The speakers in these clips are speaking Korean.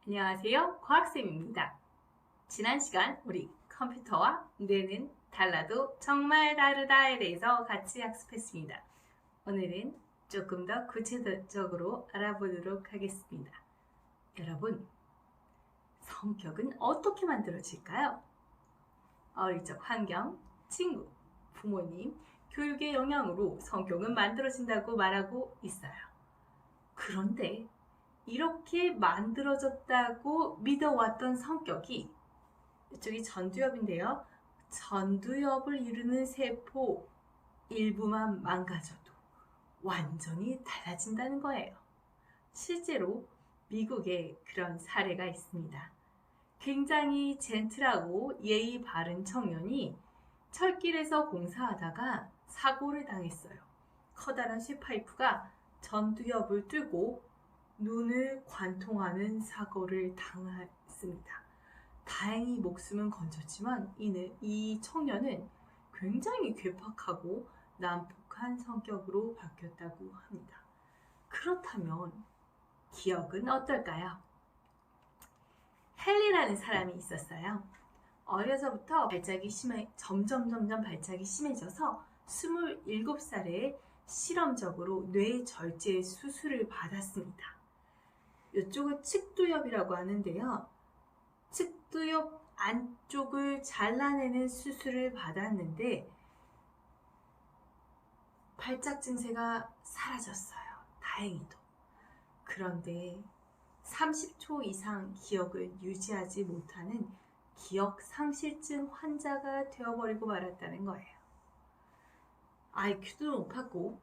안녕하세요. 과학쌤입니다. 지난 시간 우리 컴퓨터와 뇌는 달라도 정말 다르다에 대해서 같이 학습했습니다. 오늘은 조금 더 구체적으로 알아보도록 하겠습니다. 여러분, 성격은 어떻게 만들어질까요? 어릴 적 환경, 친구, 부모님, 교육의 영향으로 성격은 만들어진다고 말하고 있어요. 그런데 이렇게 만들어졌다고 믿어왔던 성격이 이쪽이 전두엽인데요. 전두엽을 이루는 세포 일부만 망가져도 완전히 달라진다는 거예요. 실제로 미국에 그런 사례가 있습니다. 굉장히 젠틀하고 예의 바른 청년이 철길에서 공사하다가 사고를 당했어요. 커다란 쇠파이프가 전두엽을 뚫고 눈을 관통하는 사고를 당했습니다. 다행히 목숨은 건졌지만 이 청년은 굉장히 괴팍하고 난폭한 성격으로 바뀌었다고 합니다. 그렇다면 기억은 어떨까요? 헨리라는 사람이 있었어요. 어려서부터 점점 발작이 심해져서 27살에 실험적으로 뇌 절제 수술을 받았습니다. 이쪽은 측두엽이라고 하는데요. 측두엽 안쪽을 잘라내는 수술을 받았는데 발작 증세가 사라졌어요. 다행히도. 그런데 30초 이상 기억을 유지하지 못하는 기억상실증 환자가 되어버리고 말았다는 거예요. IQ도 높았고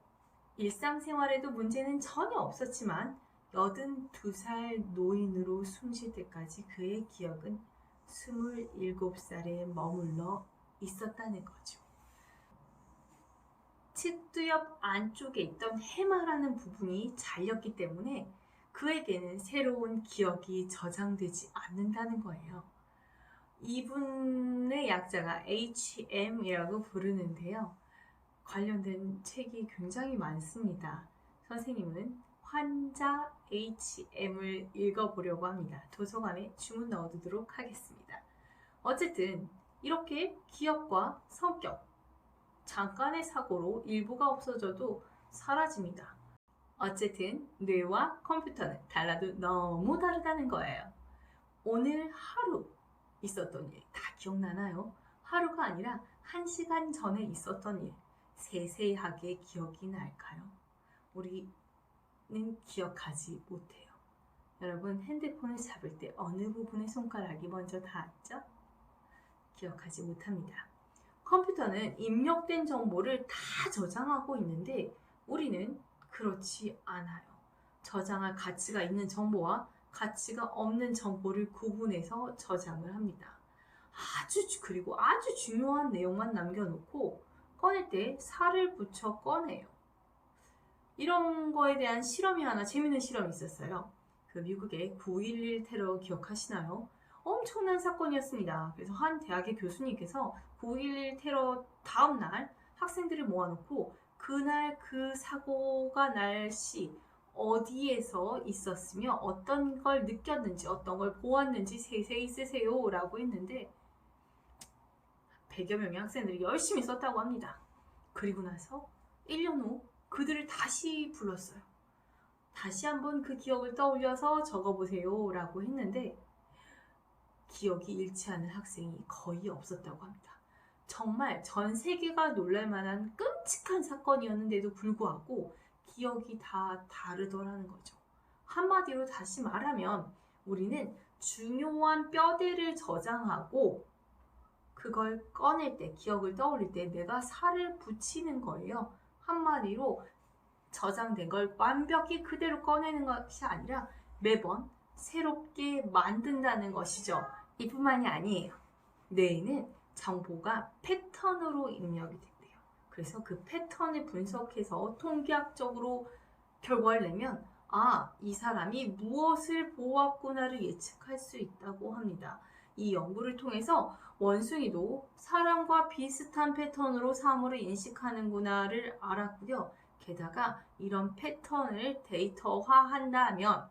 일상생활에도 문제는 전혀 없었지만 82살 노인으로 숨쉴 때까지 그의 기억은 27살에 머물러 있었다는 거죠. 측두엽 안쪽에 있던 해마라는 부분이 잘렸기 때문에 그에게는 새로운 기억이 저장되지 않는다는 거예요. 이분의 약자가 HM이라고 부르는데요. 관련된 책이 굉장히 많습니다. 선생님은 환자 HM을 읽어보려고 합니다. 도서관에 주문 넣어두도록 하겠습니다. 어쨌든 이렇게 기억과 성격, 잠깐의 사고로 일부가 없어져도 사라집니다. 어쨌든 뇌와 컴퓨터는 달라도 너무 다르다는 거예요. 오늘 하루 있었던 일 다 기억나나요? 하루가 아니라 1시간 전에 있었던 일 세세하게 기억이 날까요? 우리는 기억하지 못해요. 여러분 핸드폰을 잡을 때 어느 부분의 손가락이 먼저 닿았죠? 기억하지 못합니다. 컴퓨터는 입력된 정보를 다 저장하고 있는데 우리는 그렇지 않아요. 저장할 가치가 있는 정보와 가치가 없는 정보를 구분해서 저장을 합니다. 그리고 아주 중요한 내용만 남겨놓고 꺼낼 때 살을 붙여 꺼내요. 이런 거에 대한 실험이 하나 재밌는 실험이 있었어요. 그 미국의 9.11 테러 기억하시나요? 엄청난 사건이었습니다. 그래서 한 대학의 교수님께서 9.11 테러 다음날 학생들을 모아놓고 그날 그 사고가 날 시 어디에서 있었으며 어떤 걸 느꼈는지 어떤 걸 보았는지 세세히 쓰세요 라고 했는데 100여 명의 학생들이 열심히 썼다고 합니다. 그리고 나서 1년 후 그들을 다시 불렀어요. 다시 한번 그 기억을 떠올려서 적어보세요 라고 했는데 기억이 일치하는 학생이 거의 없었다고 합니다. 정말 전 세계가 놀랄만한 끔찍한 사건이었는데도 불구하고 기억이 다 다르더라는 거죠. 한마디로 다시 말하면 우리는 중요한 뼈대를 저장하고 그걸 꺼낼 때, 기억을 떠올릴 때 내가 살을 붙이는 거예요. 한마디로 저장된 걸 완벽히 그대로 꺼내는 것이 아니라 매번 새롭게 만든다는 것이죠. 이뿐만이 아니에요. 뇌에는 정보가 패턴으로 입력이 된대요. 그래서 그 패턴을 분석해서 통계학적으로 결과를 내면 이 사람이 무엇을 보았구나를 예측할 수 있다고 합니다. 이 연구를 통해서 원숭이도 사람과 비슷한 패턴으로 사물을 인식하는구나를 알았고요. 게다가 이런 패턴을 데이터화한다면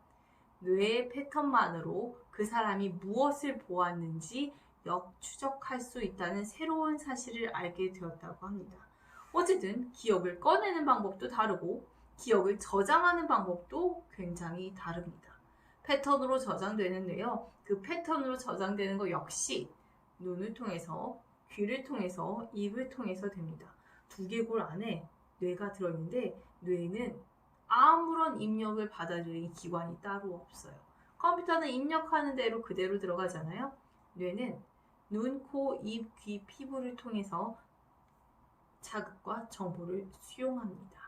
뇌의 패턴만으로 그 사람이 무엇을 보았는지 역추적할 수 있다는 새로운 사실을 알게 되었다고 합니다. 어쨌든 기억을 꺼내는 방법도 다르고 기억을 저장하는 방법도 굉장히 다릅니다. 패턴으로 저장되는데요. 그 패턴으로 저장되는 것 역시 눈을 통해서, 귀를 통해서, 입을 통해서 됩니다. 두개골 안에 뇌가 들어있는데 뇌는 아무런 입력을 받아들이는 기관이 따로 없어요. 컴퓨터는 입력하는 대로 그대로 들어가잖아요. 뇌는 눈, 코, 입, 귀, 피부를 통해서 자극과 정보를 수용합니다.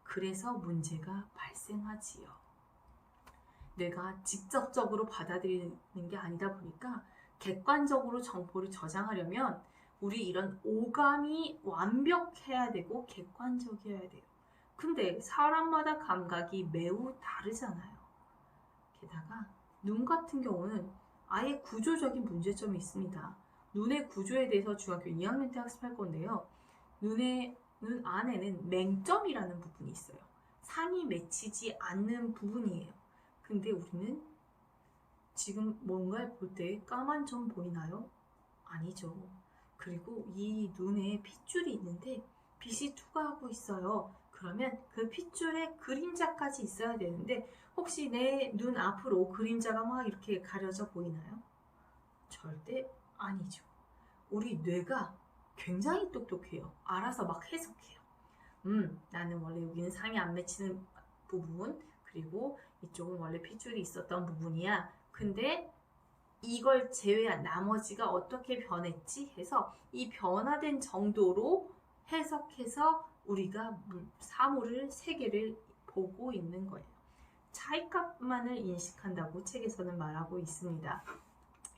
그래서 문제가 발생하지요. 뇌가 직접적으로 받아들이는 게 아니다 보니까 객관적으로 정보를 저장하려면 우리 이런 오감이 완벽해야 되고 객관적이어야 돼요. 근데 사람마다 감각이 매우 다르잖아요. 게다가 눈 같은 경우는 아예 구조적인 문제점이 있습니다. 눈의 구조에 대해서 중학교 2학년 때 학습할 건데요. 눈 안에는 맹점이라는 부분이 있어요. 상이 맺히지 않는 부분이에요. 근데 우리는 지금 뭔가를 볼 때 까만 점 보이나요? 아니죠. 그리고 이 눈에 핏줄이 있는데 빛이 투과하고 있어요. 그러면 그 핏줄에 그림자까지 있어야 되는데 혹시 내 눈 앞으로 그림자가 막 이렇게 가려져 보이나요? 절대 아니죠. 우리 뇌가 굉장히 똑똑해요. 알아서 막 해석해요. 나는 원래 여기는 상이 안 맺히는 부분, 그리고 이쪽은 원래 핏줄이 있었던 부분이야. 근데 이걸 제외한 나머지가 어떻게 변했지 해서 이 변화된 정도로 해석해서 우리가 사물을, 세계를 보고 있는 거예요. 차이값만을 인식한다고 책에서는 말하고 있습니다.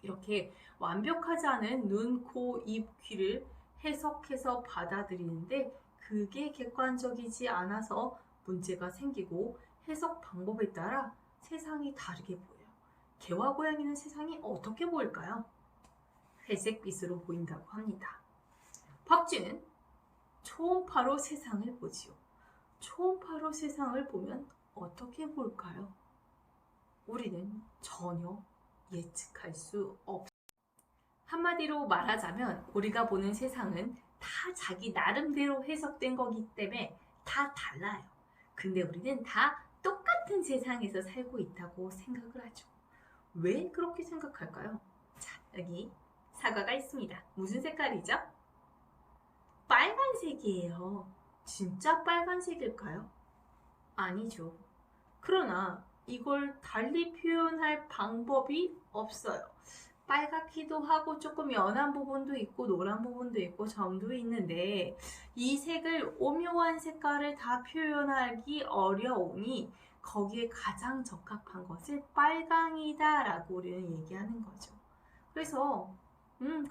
이렇게 완벽하지 않은 눈, 코, 입, 귀를 해석해서 받아들이는데 그게 객관적이지 않아서 문제가 생기고 해석 방법에 따라 세상이 다르게 보여요. 개와 고양이는 세상이 어떻게 보일까요? 회색빛으로 보인다고 합니다. 박쥐는 초음파로 세상을 보지요. 초음파로 세상을 보면 어떻게 볼까요? 우리는 전혀 예측할 수 없어요. 한마디로 말하자면 우리가 보는 세상은 다 자기 나름대로 해석된 거기 때문에 다 달라요. 근데 우리는 다 똑같은 세상에서 살고 있다고 생각을 하죠. 왜 그렇게 생각할까요? 자, 여기 사과가 있습니다. 무슨 색깔이죠? 빨간색이에요. 진짜 빨간색일까요? 아니죠. 그러나 이걸 달리 표현할 방법이 없어요. 빨갛기도 하고 조금 연한 부분도 있고 노란 부분도 있고 점도 있는데 이 색을 오묘한 색깔을 다 표현하기 어려우니 거기에 가장 적합한 것을 빨강이다 라고 우리는 얘기하는 거죠. 그래서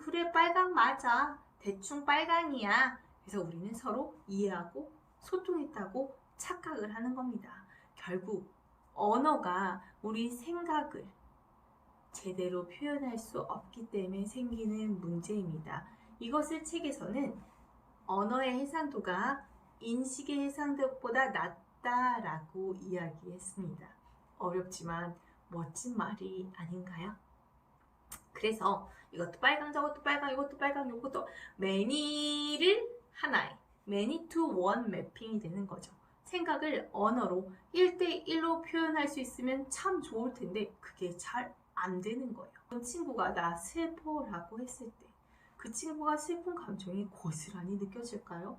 그래 빨강 맞아. 대충 빨강이야. 그래서 우리는 서로 이해하고 소통했다고 착각을 하는 겁니다. 결국 언어가 우리 생각을 제대로 표현할 수 없기 때문에 생기는 문제입니다. 이것을 책에서는 언어의 해상도가 인식의 해상도보다 낮다라고 이야기했습니다. 어렵지만 멋진 말이 아닌가요? 그래서 이것도 빨강, 저것도 빨강, 이것도 빨강, 이것도 many를 하나에 many to one 매핑이 되는 거죠. 생각을 언어로 1대1로 표현할 수 있으면 참 좋을 텐데 그게 잘 안 되는 거예요. 친구가 나 슬퍼라고 했을 때 그 친구가 슬픈 감정이 고스란히 느껴질까요?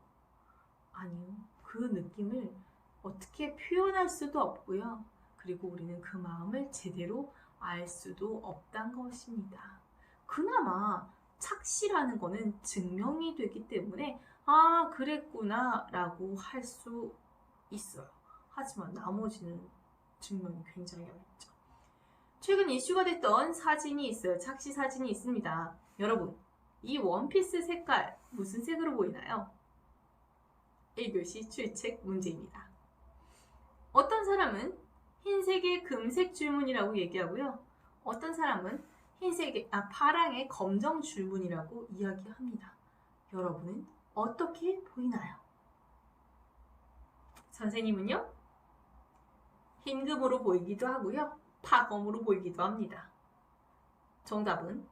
아니요. 그 느낌을 어떻게 표현할 수도 없고요. 그리고 우리는 그 마음을 제대로 알 수도 없단 것입니다. 그나마 착시라는 거는 증명이 되기 때문에 아 그랬구나 라고 할 수 있어요. 하지만 나머지는 증명이 굉장히 어렵죠. 최근 이슈가 됐던 사진이 있어요. 착시 사진이 있습니다. 여러분, 이 원피스 색깔 무슨 색으로 보이나요? 1교시 출첵 문제입니다. 어떤 사람은 흰색의 금색 줄무늬라고 얘기하고요. 어떤 사람은 파랑의 검정 줄무늬라고 이야기합니다. 여러분은 어떻게 보이나요? 선생님은요? 흰금으로 보이기도 하고요. 파검으로 보이기도 합니다. 정답은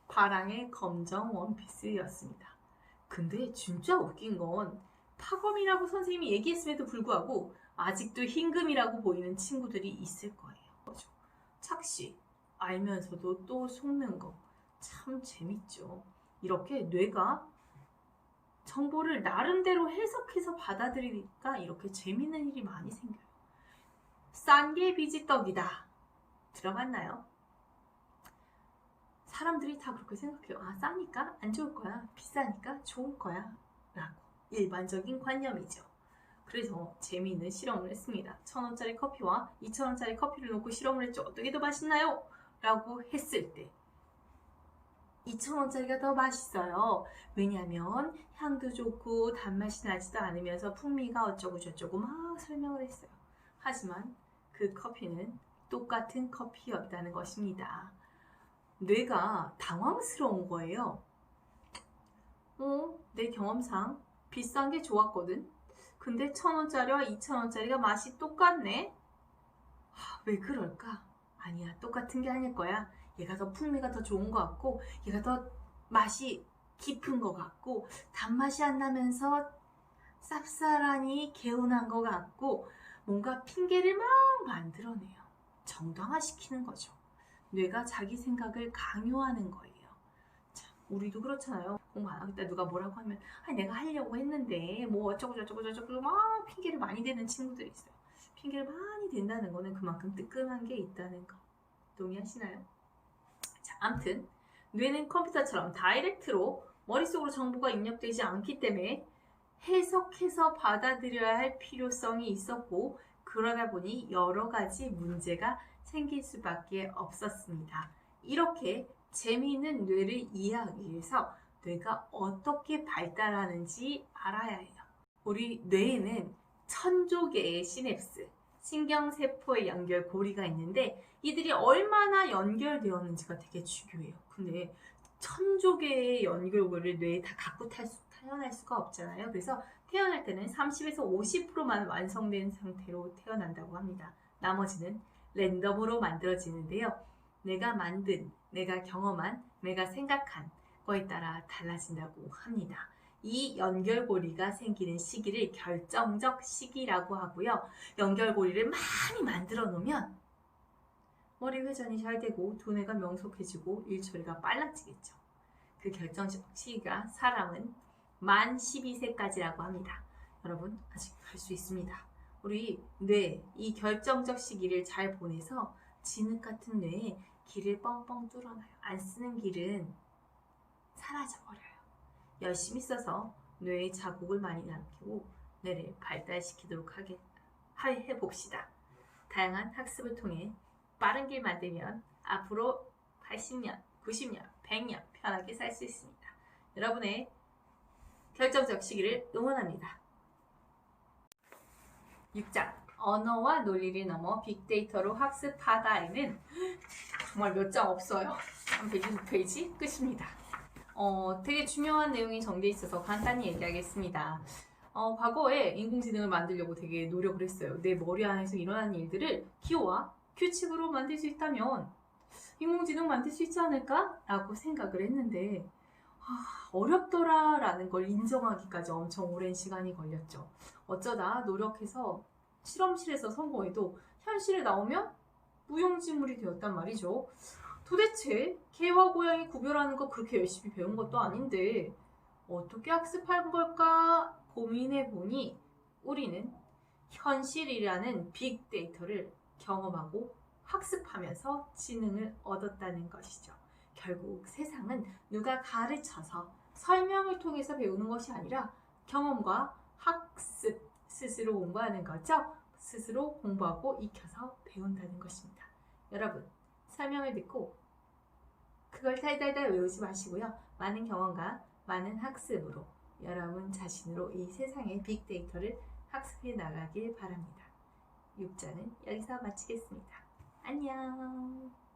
파랑의 검정 원피스였습니다. 근데 진짜 웃긴 건 파검이라고 선생님이 얘기했음에도 불구하고 아직도 흰금이라고 보이는 친구들이 있을 거예요. 착시, 알면서도 또 속는 거 참 재밌죠. 이렇게 뇌가 정보를 나름대로 해석해서 받아들이니까 이렇게 재밌는 일이 많이 생겨요. 싼 게 빚이 떡이다. 들어봤나요? 사람들이 다 그렇게 생각해요. 아, 싸니까 안 좋을 거야. 비싸니까 좋을 거야. 라고. 일반적인 관념이죠. 그래서 재미있는 실험을 했습니다. 1,000원짜리 커피와 2,000원짜리 커피를 놓고 실험을 했죠. 어떻게 더 맛있나요? 라고 했을 때 2,000원짜리가 더 맛있어요. 왜냐하면 향도 좋고 단맛이 나지도 않으면서 풍미가 어쩌고 저쩌고 막 설명을 했어요. 하지만 그 커피는 똑같은 커피였다는 것입니다. 뇌가 당황스러운 거예요. 내 경험상 비싼 게 좋았거든. 근데 1,000원짜리와 2,000원짜리가 맛이 똑같네. 왜 그럴까? 아니야, 똑같은 게 아닐 거야. 얘가 더 풍미가 더 좋은 것 같고 얘가 더 맛이 깊은 것 같고 단맛이 안 나면서 쌉싸라니 개운한 것 같고 뭔가 핑계를 막 만들어내요. 정당화시키는 거죠. 뇌가 자기 생각을 강요하는 거예요. 자, 우리도 그렇잖아요. 공부 안 하겠다 누가 뭐라고 하면 내가 하려고 했는데 뭐 어쩌고 저쩌고 저쩌고 막 핑계를 많이 대는 친구들이 있어요. 핑계를 많이 댄다는 거는 그만큼 뜨끔한 게 있다는 거. 동의하시나요? 자, 아무튼 뇌는 컴퓨터처럼 다이렉트로 머릿속으로 정보가 입력되지 않기 때문에 해석해서 받아들여야 할 필요성이 있었고 그러다 보니 여러 가지 문제가 생길 수밖에 없었습니다. 이렇게 재미있는 뇌를 이해하기 위해서 뇌가 어떻게 발달하는지 알아야 해요. 우리 뇌에는 1,000조 개의 시냅스, 신경세포의 연결고리가 있는데 이들이 얼마나 연결되었는지가 되게 중요해요. 근데 1,000조 개의 연결고리를 뇌에 다 갖고 태어날 수가 없잖아요. 그래서 태어날 때는 30에서 50%만 완성된 상태로 태어난다고 합니다. 나머지는 랜덤으로 만들어지는데요. 내가 만든, 내가 경험한, 내가 생각한 거에 따라 달라진다고 합니다. 이 연결고리가 생기는 시기를 결정적 시기라고 하고요. 연결고리를 많이 만들어 놓으면 머리 회전이 잘 되고 두뇌가 명석해지고 일 처리가 빨라지겠죠. 그 결정적 시기가 사람은 만 12세까지라고 합니다. 여러분 아직 할 수 있습니다. 우리 뇌, 이 결정적 시기를 잘 보내서 진흙 같은 뇌에 길을 뻥뻥 뚫어놔요. 안 쓰는 길은 사라져버려요. 열심히 써서 뇌에 자국을 많이 남기고 뇌를 발달시키도록 해봅시다. 다양한 학습을 통해 빠른 길 만들면 앞으로 80년, 90년, 100년 편하게 살 수 있습니다. 여러분의 결정적 시기를 응원합니다. 6장 언어와 논리를 넘어 빅데이터로 학습하다에는 정말 몇 장 없어요. 126페이지 끝입니다. 되게 중요한 내용이 정리되어 있어서 간단히 얘기하겠습니다. 과거에 인공지능을 만들려고 되게 노력을 했어요. 내 머리 안에서 일어나는 일들을 기호와 규칙으로 만들 수 있다면 인공지능 만들 수 있지 않을까? 라고 생각을 했는데 어렵더라 라는 걸 인정하기까지 엄청 오랜 시간이 걸렸죠. 어쩌다 노력해서 실험실에서 성공해도 현실에 나오면 무용지물이 되었단 말이죠. 도대체 개와 고양이 구별하는 거 그렇게 열심히 배운 것도 아닌데 어떻게 학습한 걸까 고민해보니 우리는 현실이라는 빅데이터를 경험하고 학습하면서 지능을 얻었다는 것이죠. 결국 세상은 누가 가르쳐서 설명을 통해서 배우는 것이 아니라 경험과 학습, 스스로 공부하는 거죠. 스스로 공부하고 익혀서 배운다는 것입니다. 여러분, 설명을 듣고 그걸 달달달 외우지 마시고요. 많은 경험과 많은 학습으로 여러분 자신으로 이 세상의 빅데이터를 학습해 나가길 바랍니다. 6자는 여기서 마치겠습니다. 안녕.